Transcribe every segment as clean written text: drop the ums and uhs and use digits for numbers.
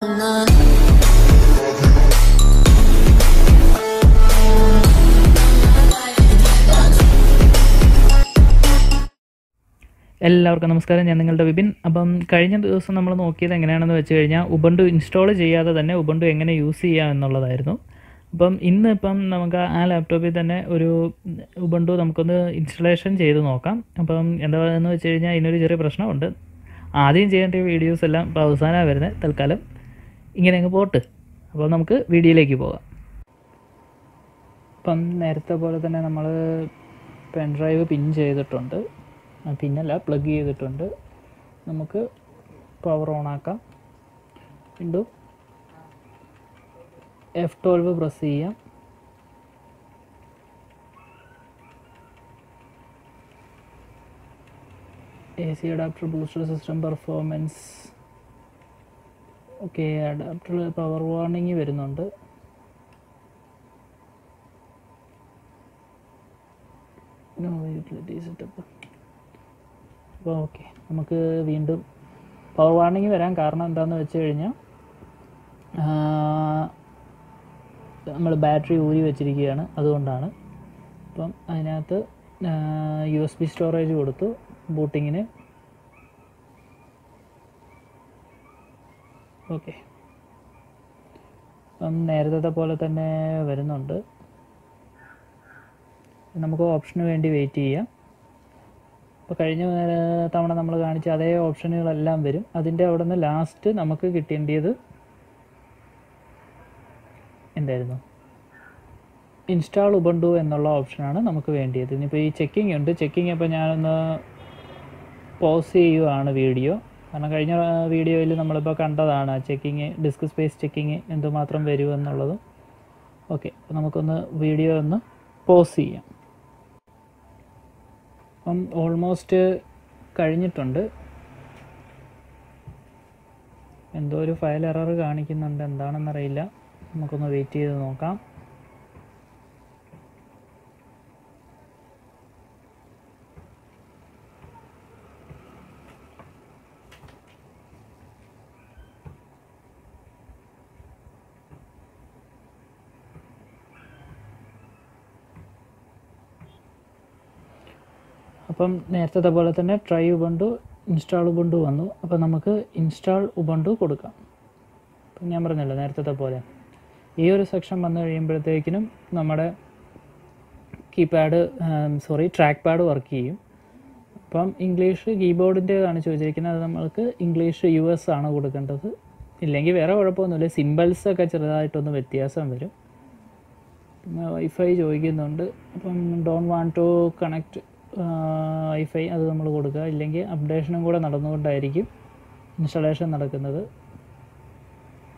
എല്ലാവർക്കും നമസ്കാരം. ഞാൻ നിങ്ങളുടെ വിപിൻ. അപ്പം കഴിഞ്ഞ ദിവസം നമ്മൾ നോക്കിയത് എങ്ങനെയാണെന്ന് വെച്ച് കഴിഞ്ഞാൽ ഉബുണ്ടു ഇൻസ്റ്റാൾ ചെയ്യാതെ തന്നെ ഉബുണ്ടു എങ്ങനെ യൂസ് ചെയ്യാം എന്നുള്ളതായിരുന്നു. അപ്പം ഇന്നിപ്പം നമുക്ക് ആ ലാപ്ടോപ്പിൽ തന്നെ ഒരു ഉബുണ്ടു നമുക്കൊന്ന് ഇൻസ്റ്റലേഷൻ ചെയ്ത് നോക്കാം. അപ്പം എന്താണെന്ന് വെച്ച് കഴിഞ്ഞാൽ ഇതിനൊരു ചെറിയ പ്രശ്നമുണ്ട്. ആദ്യം ചെയ്യേണ്ട വീഡിയോസ് എല്ലാം ഇപ്പോൾ അവസാനമാണ് വരുന്നത്. തൽക്കാലം ഇങ്ങനെ അങ്ങ് പോട്ട്. അപ്പോൾ നമുക്ക് വീഡിയോയിലേക്ക് പോകാം. അപ്പം നേരത്തെ പോലെ തന്നെ നമ്മൾ പെൻ ഡ്രൈവ് പിൻ ചെയ്തിട്ടുണ്ട്. പിന്നല്ല, പ്ലഗ് ചെയ്തിട്ടുണ്ട്. നമുക്ക് പവർ ഓൺ ആക്കാം. വീണ്ടും F12 പ്രസ് ചെയ്യാം. AC adapter booster system performance. Okay, adapter power warning വരുന്നുണ്ട്. Utility setup. അപ്പോൾ ഓക്കെ, നമുക്ക് വീണ്ടും പവർ വാർണിംഗ് വരാൻ കാരണം എന്താണെന്ന് വെച്ച് കഴിഞ്ഞാൽ നമ്മൾ ബാറ്ററി ഊരി വെച്ചിരിക്കുകയാണ്, അതുകൊണ്ടാണ്. അപ്പം അതിനകത്ത് USB സ്റ്റോറേജ് കൊടുത്തു ബൂട്ടിങ്ങിന്. ഓക്കെ, അപ്പം നേരത്തെ പോലെ തന്നെ വരുന്നുണ്ട്. നമുക്ക് ഓപ്ഷന് വേണ്ടി വെയിറ്റ് ചെയ്യാം. അപ്പോൾ കഴിഞ്ഞ തവണ നമ്മൾ കാണിച്ച അതേ ഓപ്ഷനുകളെല്ലാം വരും. അതിൻ്റെ അവിടെ നിന്ന് ലാസ്റ്റ് നമുക്ക് കിട്ടേണ്ടത് എന്തായിരുന്നു? ഇൻസ്റ്റാൾ ഉബുണ്ടു എന്നുള്ള ഓപ്ഷനാണ് നമുക്ക് വേണ്ടിയത്. ഇനിയിപ്പോൾ ഈ ചെക്കിംഗ് ഉണ്ട്. ചെക്കിംഗ് അപ്പോൾ ഞാനൊന്ന് പോസ് ചെയ്യുകയാണ് വീഡിയോ. കാരണം കഴിഞ്ഞ വീഡിയോയിൽ നമ്മളിപ്പോൾ കണ്ടതാണ് ചെക്കിങ്, ഡിസ്ക് സ്പേസ് ചെക്കിങ് എന്തുമാത്രം വരുമെന്നുള്ളതും. ഓക്കെ, അപ്പോൾ നമുക്കൊന്ന് വീഡിയോ ഒന്ന് പോസ് ചെയ്യാം. അപ്പം ഓൾമോസ്റ്റ് കഴിഞ്ഞിട്ടുണ്ട്. എന്തോ ഒരു ഫയൽ എറർ കാണിക്കുന്നുണ്ട്, എന്താണെന്നറിയില്ല. നമുക്കൊന്ന് വെയിറ്റ് ചെയ്ത് നോക്കാം. അപ്പം നേരത്തെ പോലെ തന്നെ ട്രൈ ഉബുണ്ടു, ഇൻസ്റ്റാൾ ഉബുണ്ടു വന്നു. അപ്പോൾ നമുക്ക് ഇൻസ്റ്റാൾ ഉബുണ്ടു കൊടുക്കാം. അപ്പം ഞാൻ പറഞ്ഞല്ലോ നേരത്തെ പോലെ ഈ ഒരു സെക്ഷൻ വന്നു കഴിയുമ്പോഴത്തേക്കിനും നമ്മുടെ ട്രാക്ക് പാഡ് വർക്ക് ചെയ്യും. അപ്പം ഇംഗ്ലീഷ് കീബോർഡിൻ്റേതാണ് ചോദിച്ചിരിക്കുന്നത്. അത് നമ്മൾക്ക് ഇംഗ്ലീഷ് US ആണ് കൊടുക്കേണ്ടത്. ഇല്ലെങ്കിൽ വേറെ കുഴപ്പമൊന്നുമില്ല. സിമ്പിൾസൊക്കെ ചെറുതായിട്ടൊന്ന് വ്യത്യാസം വരും. പിന്നെ വൈഫൈ ചോദിക്കുന്നുണ്ട്. അപ്പം don't want to connect wifi, അത് നമ്മൾ കൊടുക്കുക. ഇല്ലെങ്കിൽ അപ്ഡേഷനും കൂടെ നടന്നുകൊണ്ടായിരിക്കും ഇൻസ്റ്റാളേഷൻ നടക്കുന്നത്.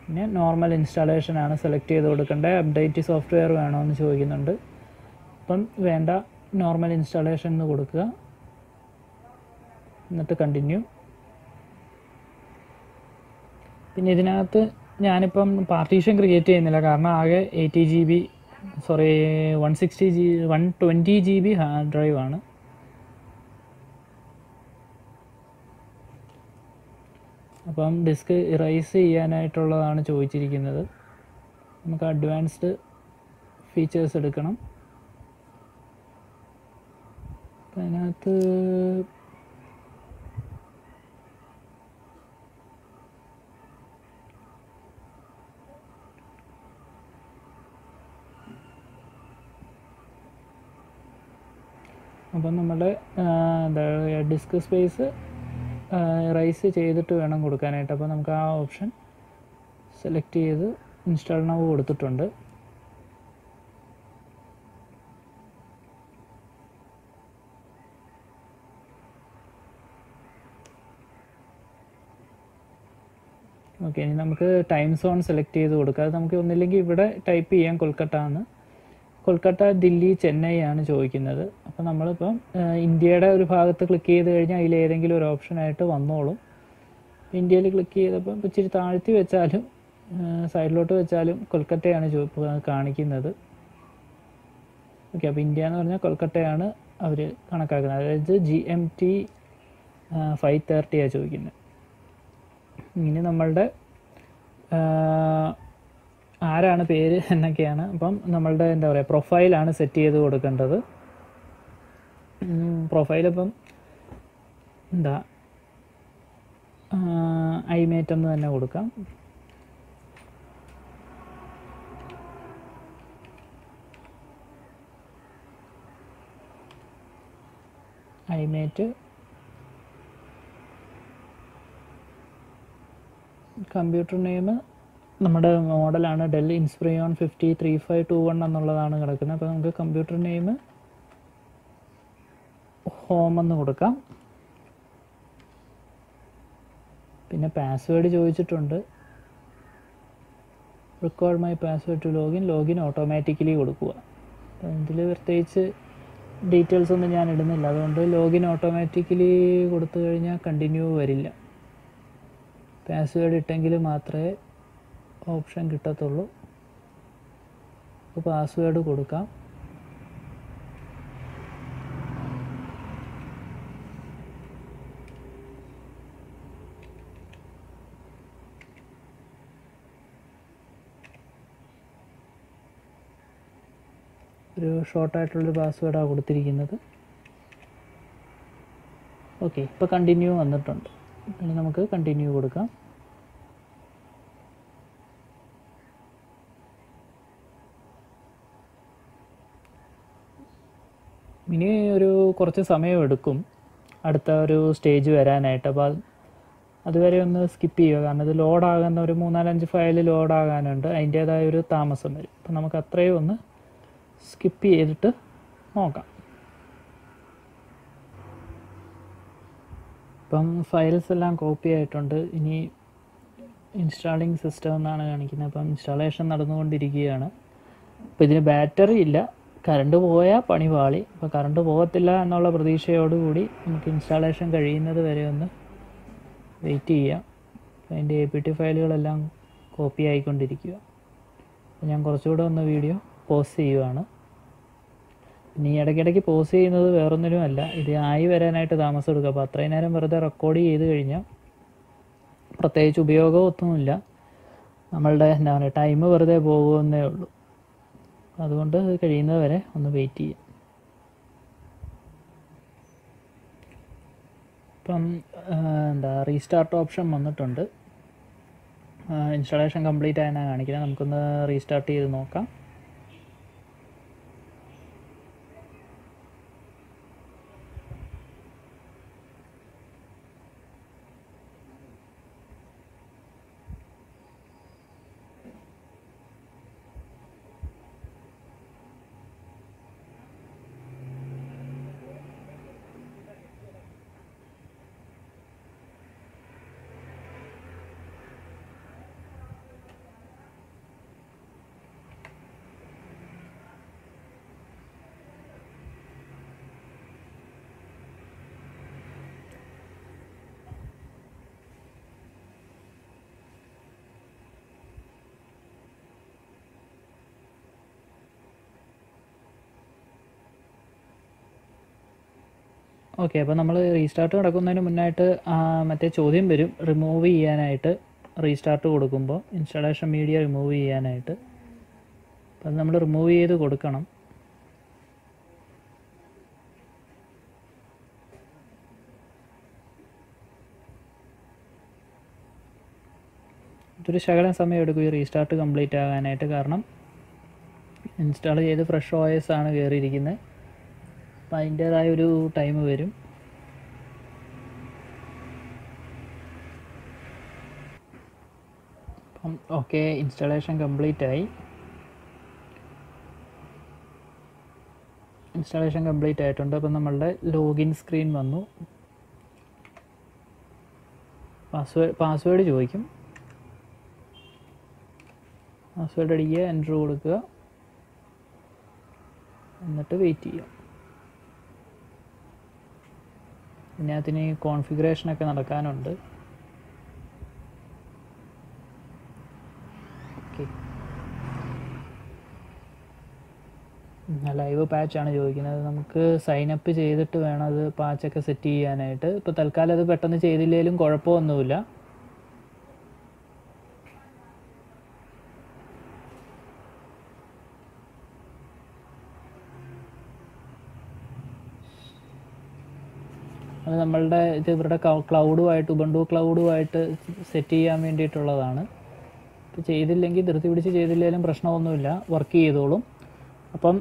പിന്നെ നോർമൽ ഇൻസ്റ്റാളേഷനാണ് സെലക്ട് ചെയ്ത് കൊടുക്കേണ്ടത്. അപ്ഡേറ്റ് സോഫ്റ്റ്വെയർ വേണമെന്ന് ചോദിക്കുന്നുണ്ട്. അപ്പം വേണ്ട, നോർമൽ ഇൻസ്റ്റാളേഷൻ എന്ന് കൊടുക്കുക. എന്നിട്ട് കണ്ടിന്യൂ. പിന്നെ ഇതിനകത്ത് ഞാനിപ്പം പാർട്ടീഷൻ ക്രിയേറ്റ് ചെയ്യുന്നില്ല, കാരണം ആകെ 120 GB ഹാർഡ് ഡ്രൈവ് ആണ്. അപ്പം ഡിസ്ക് ഇറൈസ് ചെയ്യാനായിട്ടുള്ളതാണ് ചോദിച്ചിരിക്കുന്നത്. നമുക്ക് അഡ്വാൻസ്ഡ് ഫീച്ചേഴ്സ് എടുക്കണം. അപ്പം അതിനകത്ത് അപ്പം നമ്മുടെ ഡിസ്ക് സ്പേസ് റൈസ് ചെയ്തിട്ട് വേണം കൊടുക്കാനായിട്ട്. അപ്പോൾ നമുക്ക് ആ ഓപ്ഷൻ സെലക്ട് ചെയ്ത് ഇൻസ്റ്റാൾ നൗ കൊടുത്തിട്ടുണ്ട്. ഓക്കെ, ഇനി നമുക്ക് ടൈം സോൺ സെലക്ട് ചെയ്ത് കൊടുക്കാം. അത് നമുക്ക് ഒന്നില്ലെങ്കിൽ ഇവിടെ ടൈപ്പ് ചെയ്യാം കൊൽക്കത്ത എന്ന്. കൊൽക്കത്ത, ദില്ലി, ചെന്നൈ ആണ് ചോദിക്കുന്നത്. അപ്പോൾ നമ്മളിപ്പം ഇന്ത്യയുടെ ഒരു ഭാഗത്ത് ക്ലിക്ക് ചെയ്ത് കഴിഞ്ഞാൽ അതിലേതെങ്കിലും ഒരു ഓപ്ഷനായിട്ട് വന്നോളും. ഇന്ത്യയിൽ ക്ലിക്ക് ചെയ്തപ്പോൾ ഇച്ചിരി താഴ്ത്തി വെച്ചാലും സൈഡിലോട്ട് വെച്ചാലും കൊൽക്കത്തയാണ് കാണിക്കുന്നത്. ഓക്കെ, അപ്പോൾ ഇന്ത്യ എന്ന് പറഞ്ഞാൽ കൊൽക്കത്തയാണ് അവർ കണക്കാക്കുന്നത്. അതായത് GMT 5:30 ചോദിക്കുന്നത്. ഇനി നമ്മളുടെ ആരാണ് പേര് എന്നൊക്കെയാണ്. അപ്പം നമ്മളുടെ എന്താ പറയുക പ്രൊഫൈലാണ് സെറ്റ് ചെയ്ത് കൊടുക്കേണ്ടത്. പ്രൊഫൈലിപ്പം എന്താ ഐമേറ്റ് എന്ന് തന്നെ കൊടുക്കാം. ഐമേറ്റ് കമ്പ്യൂട്ടർ നെയിം നമ്മുടെ മോഡലാണ് ഡെൽ ഇൻസ്പിറിയോൺ 503521 എന്നുള്ളതാണ് കിടക്കുന്നത്. അപ്പോൾ നമുക്ക് കമ്പ്യൂട്ടർ നെയിം ഹോം എന്ന് കൊടുക്കാം. പിന്നെ പാസ്വേഡ് ചോദിച്ചിട്ടുണ്ട്. Record my password to login automatically കൊടുക്കുക. ഇതിൽ പ്രത്യേകിച്ച് ഡീറ്റെയിൽസ് ഒന്നും ഞാൻ ഇടുന്നില്ല, അതുകൊണ്ട് ലോഗിൻ ഓട്ടോമാറ്റിക്കലി കൊടുത്തു കഴിഞ്ഞാൽ കണ്ടിന്യൂ വരില്ല. പാസ്വേഡ് ഇട്ടെങ്കിൽ മാത്രമേ ഓപ്ഷൻ കിട്ടത്തുള്ളൂ. അപ്പോൾ പാസ്വേഡ് കൊടുക്കാം. ഒരു ഷോർട്ടായിട്ടുള്ളൊരു പാസ്വേഡാണ് കൊടുത്തിരിക്കുന്നത്. ഓക്കെ, ഇപ്പോൾ കണ്ടിന്യൂ വന്നിട്ടുണ്ട്. ഇനി നമുക്ക് കണ്ടിന്യൂ കൊടുക്കാം. ഇനി ഒരു കുറച്ച് സമയം എടുക്കും അടുത്ത ഒരു സ്റ്റേജ് വരാനായിട്ട്. അപ്പോൾ അതുവരെ ഒന്ന് സ്കിപ്പ് ചെയ്യുക, കാരണം ഇത് ലോഡാകുന്ന ഒരു 3-4-5 ഫയൽ ലോഡാകാനുണ്ട്, അതിൻ്റേതായ ഒരു താമസം വരും. അപ്പം നമുക്ക് അത്രയും ഒന്ന് സ്കിപ്പ് ചെയ്തിട്ട് നോക്കാം. ഇപ്പം ഫയൽസ് എല്ലാം കോപ്പി ആയിട്ടുണ്ട്. ഇനി ഇൻസ്റ്റാളിങ് സിസ്റ്റം എന്നാണ് കാണിക്കുന്നത്. അപ്പം ഇൻസ്റ്റാളേഷൻ നടന്നുകൊണ്ടിരിക്കുകയാണ്. അപ്പോൾ ഇതിന് ബാറ്ററി ഇല്ല, കറണ്ട് പോയാൽ പണി പാളി. അപ്പോൾ കറണ്ട് പോകത്തില്ല എന്നുള്ള പ്രതീക്ഷയോടുകൂടി നമുക്ക് ഇൻസ്റ്റാളേഷൻ കഴിയുന്നത് വരെ ഒന്ന് വെയിറ്റ് ചെയ്യാം. അതിൻ്റെ APT ഫയലുകളെല്ലാം കോപ്പി ആയിക്കൊണ്ടിരിക്കുക. അപ്പോൾ ഞാൻ കുറച്ചുകൂടെ ഒന്ന് വീഡിയോ പോസ് ചെയ്യുവാണ്. ഇനി ഇടയ്ക്കിടയ്ക്ക് പോസ് ചെയ്യുന്നത് വേറൊന്നിനുമല്ല, ഇത് ആയി വരാനായിട്ട് താമസം എടുക്കുക. അപ്പോൾ അത്രയും നേരം വെറുതെ റെക്കോർഡ് ചെയ്ത് കഴിഞ്ഞാൽ പ്രത്യേകിച്ച് ഉപയോഗമൊന്നുമില്ല, നമ്മളുടെ എന്താ പറയുക ടൈം വെറുതെ പോകുമെന്നേ ഉള്ളൂ. അതുകൊണ്ട് കഴിയുന്നത് വരെ ഒന്ന് വെയിറ്റ് ചെയ്യാം. ഇപ്പം എന്താ റീസ്റ്റാർട്ട് ഓപ്ഷൻ വന്നിട്ടുണ്ട്. ഇൻസ്റ്റാളേഷൻ കംപ്ലീറ്റ് ആയെന്നാണ് കാണിക്കുന്നത്. നമുക്കൊന്ന് റീസ്റ്റാർട്ട് ചെയ്ത് നോക്കാം. ഓക്കെ, അപ്പോൾ നമ്മൾ റീസ്റ്റാർട്ട് നടക്കുന്നതിന് മുന്നായിട്ട് മറ്റേ ചോദ്യം വരും റിമൂവ് ചെയ്യാനായിട്ട്. റീസ്റ്റാർട്ട് കൊടുക്കുമ്പോൾ ഇൻസ്റ്റാളേഷൻ മീഡിയ റിമൂവ് ചെയ്യാനായിട്ട്. അപ്പോൾ അത് നമ്മൾ റിമൂവ് ചെയ്ത് കൊടുക്കണം. ഇതൊരു ശകലം സമയം എടുക്കും ഈ റീസ്റ്റാർട്ട് കംപ്ലീറ്റ് ആകാനായിട്ട്, കാരണം ഇൻസ്റ്റാൾ ചെയ്ത് ഫ്രഷ് OS ആണ് കയറിയിരിക്കുന്നത്. അപ്പോൾ അതിൻ്റേതായ ഒരു ടൈം വരും. അപ്പം ഓക്കെ, ഇൻസ്റ്റാളേഷൻ കംപ്ലീറ്റ് ആയി. ഇൻസ്റ്റാളേഷൻ കംപ്ലീറ്റ് ആയിട്ടുണ്ട്. അപ്പം നമ്മളുടെ ലോഗിൻ സ്ക്രീൻ വന്നു. പാസ്വേഡ് ചോദിക്കും. പാസ്വേഡ് അടിക്കുക, എൻ്റർ കൊടുക്കുക, എന്നിട്ട് വെയിറ്റ് ചെയ്യുക. ഇതിനകത്തിന് കോൺഫിഗറേഷനൊക്കെ നടക്കാനുണ്ട്. ഓക്കെ, ലൈവ് പാച്ചാണ് ചോദിക്കുന്നത്. നമുക്ക് സൈനപ്പ് ചെയ്തിട്ട് വേണം അത് പാച്ചൊക്കെ സെറ്റ് ചെയ്യാനായിട്ട്. ഇപ്പോൾ തൽക്കാലം അത് പെട്ടെന്ന് ചെയ്തില്ലെങ്കിലും കുഴപ്പമൊന്നുമില്ല. അത് നമ്മളുടെ ഇത് ഇവരുടെ ക്ലൗഡുമായിട്ട് ഉബുണ്ടു ക്ലൗഡുമായിട്ട് സെറ്റ് ചെയ്യാൻ വേണ്ടിയിട്ടുള്ളതാണ്. ഇപ്പോൾ ചെയ്തില്ലെങ്കിൽ ധൃതി പിടിച്ച് ചെയ്തില്ലെങ്കിലും പ്രശ്നമൊന്നുമില്ല, വർക്ക് ചെയ്തോളും. അപ്പം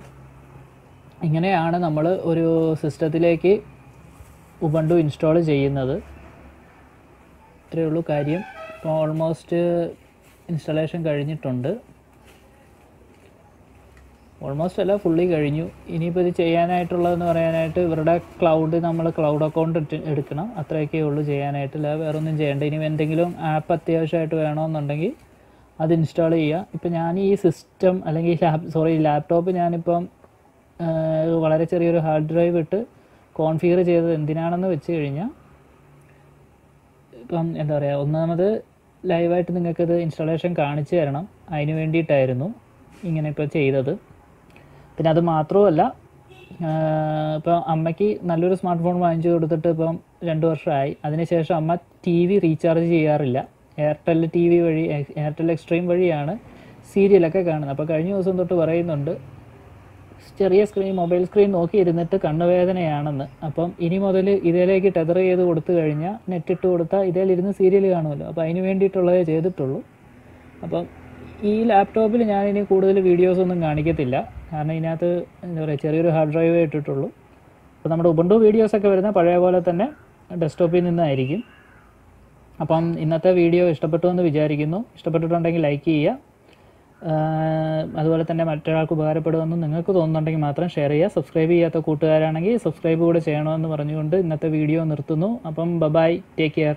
ഇങ്ങനെയാണ് നമ്മൾ ഒരു സിസ്റ്റത്തിലേക്ക് ഉബുണ്ടു ഇൻസ്റ്റാൾ ചെയ്യുന്നത്. ഇത്രയേ ഉള്ളൂ കാര്യം. ഇപ്പോൾ ഓൾമോസ്റ്റ് ഇൻസ്റ്റാളേഷൻ കഴിഞ്ഞിട്ടുണ്ട്. ഓൾമോസ്റ്റ് അല്ല, ഫുള്ളി കഴിഞ്ഞു. ഇനിയിപ്പോൾ ഇത് ചെയ്യാനായിട്ടുള്ളതെന്ന് പറയാനായിട്ട് ഇവരുടെ നമ്മൾ ക്ലൗഡ് അക്കൗണ്ട് എടുക്കണം. അത്രയൊക്കെ ഉള്ളൂ ചെയ്യാനായിട്ട്, അല്ല വേറെ ഒന്നും ചെയ്യേണ്ട. ഇനി എന്തെങ്കിലും ആപ്പ് അത്യാവശ്യമായിട്ട് വേണമെന്നുണ്ടെങ്കിൽ അത് ഇൻസ്റ്റാൾ ചെയ്യുക. ഇപ്പം ഞാൻ ഈ സിസ്റ്റം അല്ലെങ്കിൽ ലാപ്ടോപ്പ് ഞാനിപ്പം വളരെ ചെറിയൊരു ഹാർഡ് ഡ്രൈവ് ഇട്ട് കോൺഫിഗർ ചെയ്തത് എന്തിനാണെന്ന് വെച്ച് കഴിഞ്ഞാൽ, ഇപ്പം എന്താ പറയുക, ഒന്നാമത് ലൈവായിട്ട് നിങ്ങൾക്കത് ഇൻസ്റ്റാളേഷൻ കാണിച്ചു തരണം, അതിന് വേണ്ടിയിട്ടായിരുന്നു ഇങ്ങനെ ഇപ്പോൾ ചെയ്തത്. പിന്നെ അത് മാത്രമല്ല, ഇപ്പം അമ്മയ്ക്ക് നല്ലൊരു സ്മാർട്ട് ഫോൺ വാങ്ങിച്ചു കൊടുത്തിട്ട് ഇപ്പം 2 വർഷമായി. അതിനുശേഷം അമ്മ TV റീചാർജ് ചെയ്യാറില്ല. എയർടെൽ TV വഴി, എയർടെൽ എക്സ്ട്രീം വഴിയാണ് സീരിയലൊക്കെ കാണുന്നത്. അപ്പോൾ കഴിഞ്ഞ ദിവസം തൊട്ട് പറയുന്നുണ്ട് ചെറിയ മൊബൈൽ സ്ക്രീൻ നോക്കി ഇരുന്നിട്ട് കണ്ണുവേദനയാണെന്ന്. അപ്പം ഇനി മുതൽ ഇതിലേക്ക് ടെതർ ചെയ്ത് കൊടുത്തു കഴിഞ്ഞാൽ, നെറ്റ് ഇട്ട് കൊടുത്താൽ ഇതിലിരുന്ന് സീരിയൽ കാണുമല്ലോ. അപ്പോൾ അതിന് വേണ്ടിയിട്ടുള്ളതേ ചെയ്തിട്ടുള്ളൂ. അപ്പം ഈ ലാപ്ടോപ്പിൽ ഞാനിനി കൂടുതൽ വീഡിയോസൊന്നും കാണിക്കത്തില്ല, കാരണം ഇതിനകത്ത് എന്താ പറയുക, ചെറിയൊരു ഹാർഡ് ഡ്രൈവേ ഇട്ടിട്ടുള്ളൂ. അപ്പോൾ നമ്മുടെ ഉബുണ്ടു വീഡിയോസൊക്കെ വരുന്ന പഴയ പോലെ തന്നെ ഡെസ്ക്ടോപ്പിൽ നിന്നായിരിക്കും. അപ്പം ഇന്നത്തെ വീഡിയോ ഇഷ്ടപ്പെട്ടു എന്ന് വിചാരിക്കുന്നു. ഇഷ്ടപ്പെട്ടിട്ടുണ്ടെങ്കിൽ ലൈക്ക് ചെയ്യുക. അതുപോലെ തന്നെ മറ്റൊരാൾക്ക് ഉപകാരപ്പെടുമെന്ന് നിങ്ങൾക്ക് തോന്നുന്നുണ്ടെങ്കിൽ മാത്രം ഷെയർ ചെയ്യുക. സബ്സ്ക്രൈബ് ചെയ്യാത്ത കൂട്ടുകാരാണെങ്കിൽ സബ്സ്ക്രൈബ് കൂടെ ചെയ്യണമെന്ന് പറഞ്ഞുകൊണ്ട് ഇന്നത്തെ വീഡിയോ നിർത്തുന്നു. അപ്പം ബൈ, ടേക്ക് കെയർ.